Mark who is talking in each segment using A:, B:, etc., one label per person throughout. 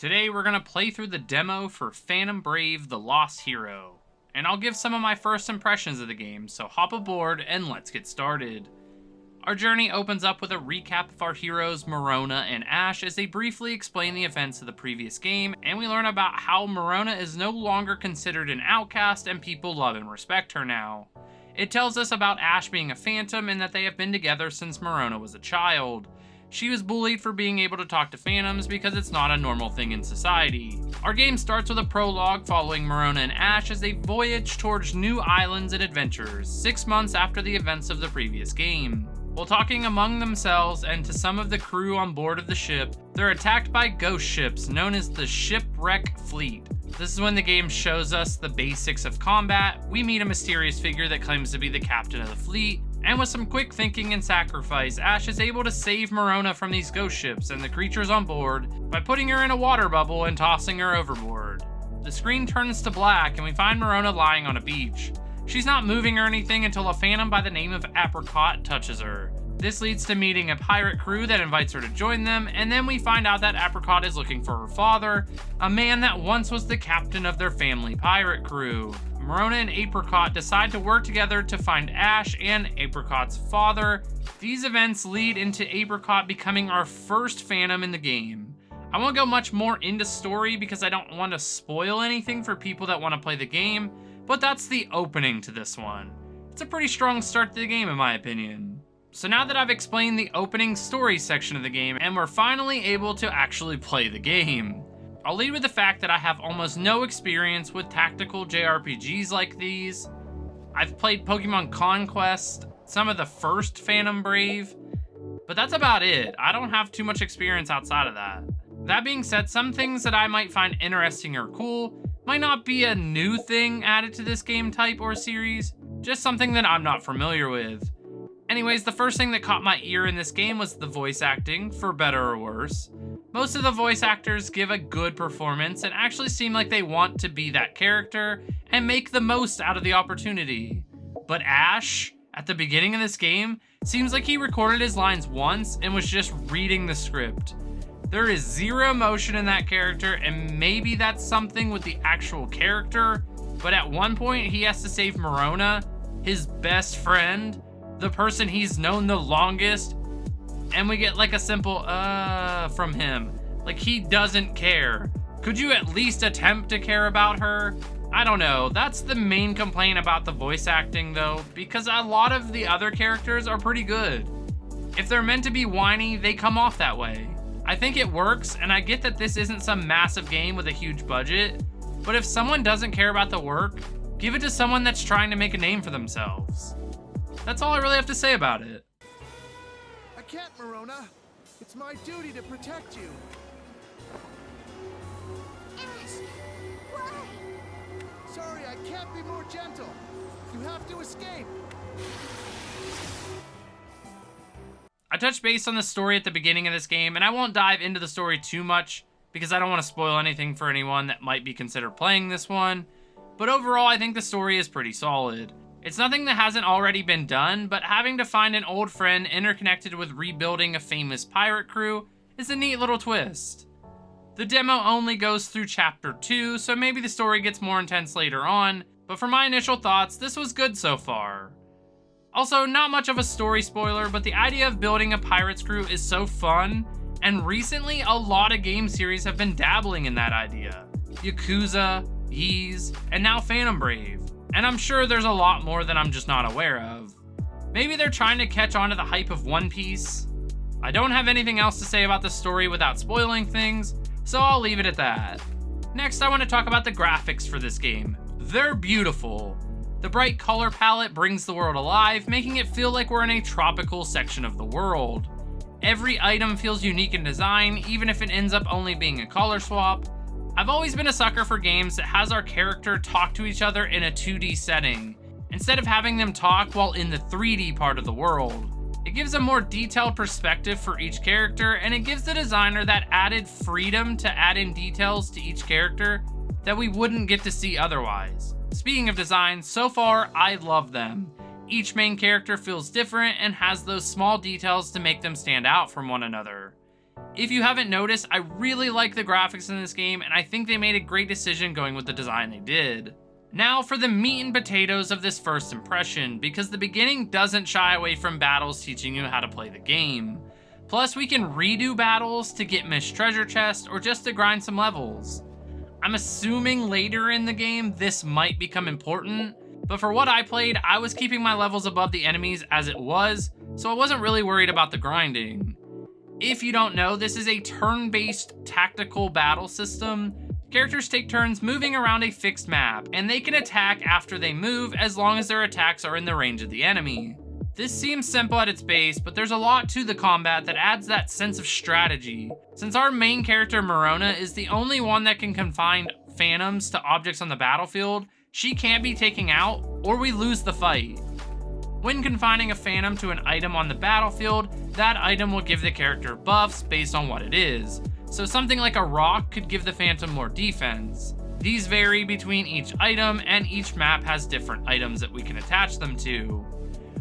A: Today we're going to play through the demo for Phantom Brave: The Lost Hero, and I'll give some of my first impressions of the game, so hop aboard and let's get started. Our journey opens up with a recap of our heroes Marona and Ash as they briefly explain the events of the previous game, and we learn about how Marona is no longer considered an outcast and people love and respect her now. It tells us about Ash being a phantom and that they have been together since Marona was a child. She was bullied for being able to talk to phantoms because it's not a normal thing in society. Our game starts with a prologue following Marona and Ash as they voyage towards new islands and adventures, 6 months after the events of the previous game. While talking among themselves and to some of the crew on board of the ship, they're attacked by ghost ships known as the Shipwreck Fleet. This is when the game shows us the basics of combat. We meet a mysterious figure that claims to be the captain of the fleet, and with some quick thinking and sacrifice, Ash is able to save Marona from these ghost ships and the creatures on board by putting her in a water bubble and tossing her overboard. The screen turns to black and we find Marona lying on a beach. She's not moving or anything until a phantom by the name of Apricot touches her. This leads to meeting a pirate crew that invites her to join them, and then we find out that Apricot is looking for her father, a man that once was the captain of their family pirate crew. Marona and Apricot decide to work together to find Ash and Apricot's father. These events lead into Apricot becoming our first phantom in the game. I won't go much more into story because I don't want to spoil anything for people that want to play the game, but that's the opening to this one. It's a pretty strong start to the game in my opinion. So now that I've explained the opening story section of the game and we're finally able to actually play the game, I'll lead with the fact that I have almost no experience with tactical JRPGs like these. I've played Pokemon Conquest, some of the first Phantom Brave, but that's about it. I don't have too much experience outside of that. That being said, some things that I might find interesting or cool might not be a new thing added to this game type or series, just something that I'm not familiar with. Anyways, the first thing that caught my ear in this game was the voice acting, for better or worse. Most of the voice actors give a good performance and actually seem like they want to be that character and make the most out of the opportunity. But Ash, at the beginning of this game, seems like he recorded his lines once and was just reading the script. There is zero emotion in that character, and maybe that's something with the actual character, but at one point he has to save Marona, his best friend, the person he's known the longest, and we get like a simple from him. Like, he doesn't care. Could you at least attempt to care about her? I don't know. That's the main complaint about the voice acting though, because a lot of the other characters are pretty good. If they're meant to be whiny, they come off that way. I think it works, and I get that this isn't some massive game with a huge budget, but if someone doesn't care about the work, give it to someone that's trying to make a name for themselves. That's all I really have to say about it.
B: I can't, Marona. It's my duty to protect you.
C: Ash, why?
B: Sorry, I can't be more gentle. You have to escape.
A: I touched base on the story at the beginning of this game, and I won't dive into the story too much because I don't want to spoil anything for anyone that might be considered playing this one. But overall, I think the story is pretty solid. It's nothing that hasn't already been done, but having to find an old friend interconnected with rebuilding a famous pirate crew is a neat little twist. The demo only goes through chapter 2, so maybe the story gets more intense later on, but for my initial thoughts, this was good so far. Also, not much of a story spoiler, but the idea of building a pirate's crew is so fun, and recently a lot of game series have been dabbling in that idea. Yakuza, Ys, and now Phantom Brave. And I'm sure there's a lot more that I'm just not aware of. Maybe they're trying to catch on to the hype of One Piece. I don't have anything else to say about the story without spoiling things, so I'll leave it at that. Next, I want to talk about the graphics for this game. They're beautiful. The bright color palette brings the world alive, making it feel like we're in a tropical section of the world. Every item feels unique in design, even if it ends up only being a color swap. I've always been a sucker for games that has our character talk to each other in a 2D setting, instead of having them talk while in the 3D part of the world. It gives a more detailed perspective for each character, and it gives the designer that added freedom to add in details to each character that we wouldn't get to see otherwise. Speaking of design, so far I love them. Each main character feels different and has those small details to make them stand out from one another. If you haven't noticed, I really like the graphics in this game, and I think they made a great decision going with the design they did. Now for the meat and potatoes of this first impression, because the beginning doesn't shy away from battles teaching you how to play the game. Plus, we can redo battles to get missed treasure chests or just to grind some levels. I'm assuming later in the game this might become important, but for what I played, I was keeping my levels above the enemies as it was, so I wasn't really worried about the grinding. If you don't know, this is a turn-based tactical battle system. Characters take turns moving around a fixed map, and they can attack after they move as long as their attacks are in the range of the enemy. This seems simple at its base, but there's a lot to the combat that adds that sense of strategy. Since our main character Marona is the only one that can confine phantoms to objects on the battlefield, she can't be taken out or we lose the fight. When confining a phantom to an item on the battlefield, that item will give the character buffs based on what it is. So something like a rock could give the phantom more defense. These vary between each item, and each map has different items that we can attach them to.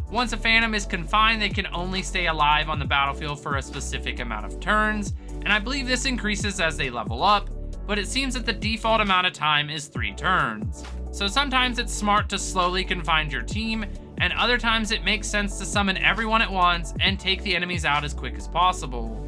A: Once a phantom is confined, they can only stay alive on the battlefield for a specific amount of turns, and I believe this increases as they level up, but it seems that the default amount of time is 3 turns. So sometimes it's smart to slowly confine your team, and other times it makes sense to summon everyone at once and take the enemies out as quick as possible.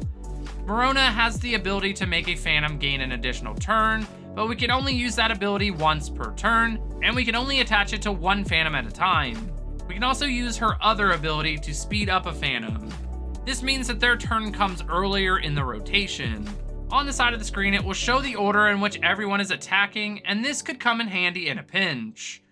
A: Marona has the ability to make a phantom gain an additional turn, but we can only use that ability once per turn, and we can only attach it to one phantom at a time. We can also use her other ability to speed up a phantom. This means that their turn comes earlier in the rotation. On the side of the screen, it will show the order in which everyone is attacking, and this could come in handy in a pinch.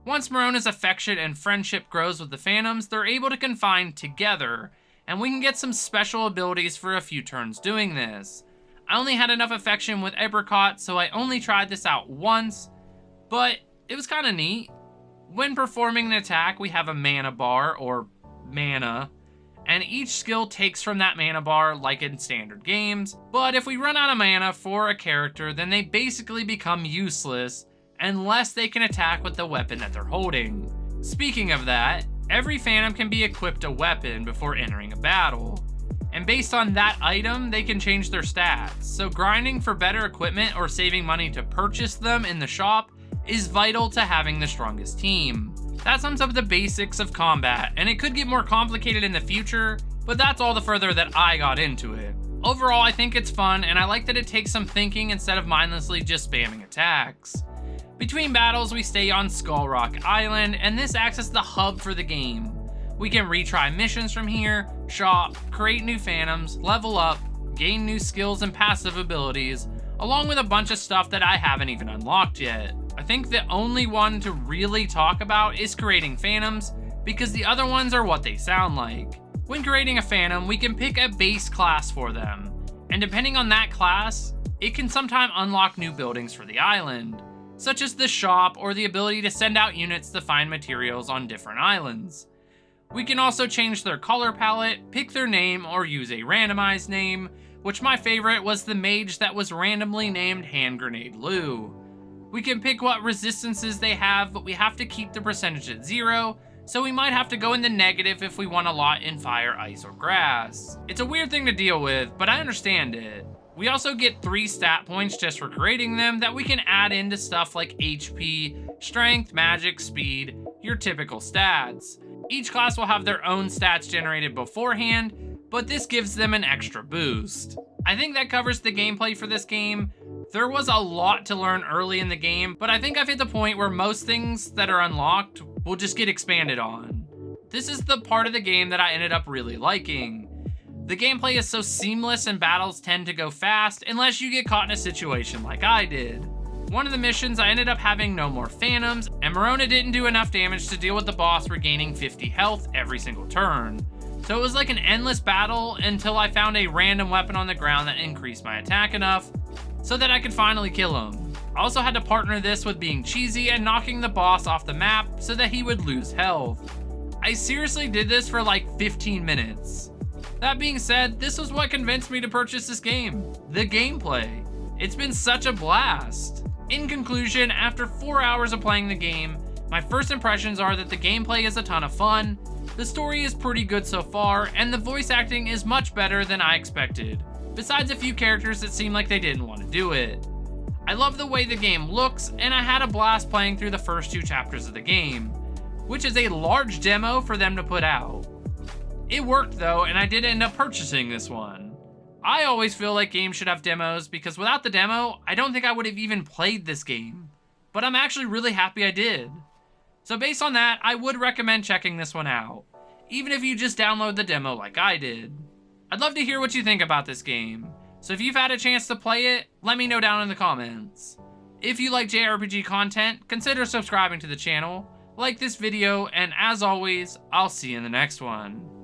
A: Once Marona's affection and friendship grows with the phantoms, they're able to confine together, and we can get some special abilities for a few turns doing this. I only had enough affection with Apricot, so I only tried this out once, but it was kind of neat. When performing an attack, we have a mana bar, or mana, and each skill takes from that mana bar like in standard games, but if we run out of mana for a character, then they basically become useless unless they can attack with the weapon that they're holding. Speaking of that, every phantom can be equipped a weapon before entering a battle, and based on that item, they can change their stats, so grinding for better equipment or saving money to purchase them in the shop is vital to having the strongest team. That sums up the basics of combat, and it could get more complicated in the future, but that's all the further that I got into it. Overall, I think it's fun, and I like that it takes some thinking instead of mindlessly just spamming attacks. Between battles, we stay on Skull Rock Island, and this acts as the hub for the game. We can retry missions from here, shop, create new phantoms, level up, gain new skills and passive abilities, along with a bunch of stuff that I haven't even unlocked yet. I think the only one to really talk about is creating phantoms, because the other ones are what they sound like. When creating a phantom, we can pick a base class for them, and depending on that class, it can sometimes unlock new buildings for the island, such as the shop or the ability to send out units to find materials on different islands. We can also change their color palette, pick their name, or use a randomized name, which my favorite was the mage that was randomly named Hand Grenade Lou. We can pick what resistances they have, but we have to keep the percentage at 0, so we might have to go in the negative if we want a lot in fire, ice, or grass. It's a weird thing to deal with, but I understand it. We also get 3 stat points just for creating them that we can add into stuff like HP, strength, magic, speed, your typical stats. Each class will have their own stats generated beforehand, but this gives them an extra boost. I think that covers the gameplay for this game. There was a lot to learn early in the game, but I think I've hit the point where most things that are unlocked will just get expanded on. This is the part of the game that I ended up really liking. The gameplay is so seamless and battles tend to go fast unless you get caught in a situation like I did. One of the missions, I ended up having no more phantoms, and Marona didn't do enough damage to deal with the boss regaining 50 health every single turn. So it was like an endless battle until I found a random weapon on the ground that increased my attack enough so that I could finally kill him. I also had to partner this with being cheesy and knocking the boss off the map so that he would lose health. I seriously did this for like 15 minutes. That being said, this was what convinced me to purchase this game, the gameplay. It's been such a blast. In conclusion, after 4 hours of playing the game, my first impressions are that the gameplay is a ton of fun, the story is pretty good so far, and the voice acting is much better than I expected. besides a few characters that seemed like they didn't want to do it. I love the way the game looks, and I had a blast playing through the first 2 chapters of the game, which is a large demo for them to put out. It worked though, and I did end up purchasing this one. I always feel like games should have demos because without the demo, I don't think I would have even played this game. But I'm actually really happy I did. So based on that, I would recommend checking this one out, even if you just download the demo like I did. I'd love to hear what you think about this game, so if you've had a chance to play it, let me know down in the comments. If you like JRPG content, consider subscribing to the channel, like this video, and as always, I'll see you in the next one.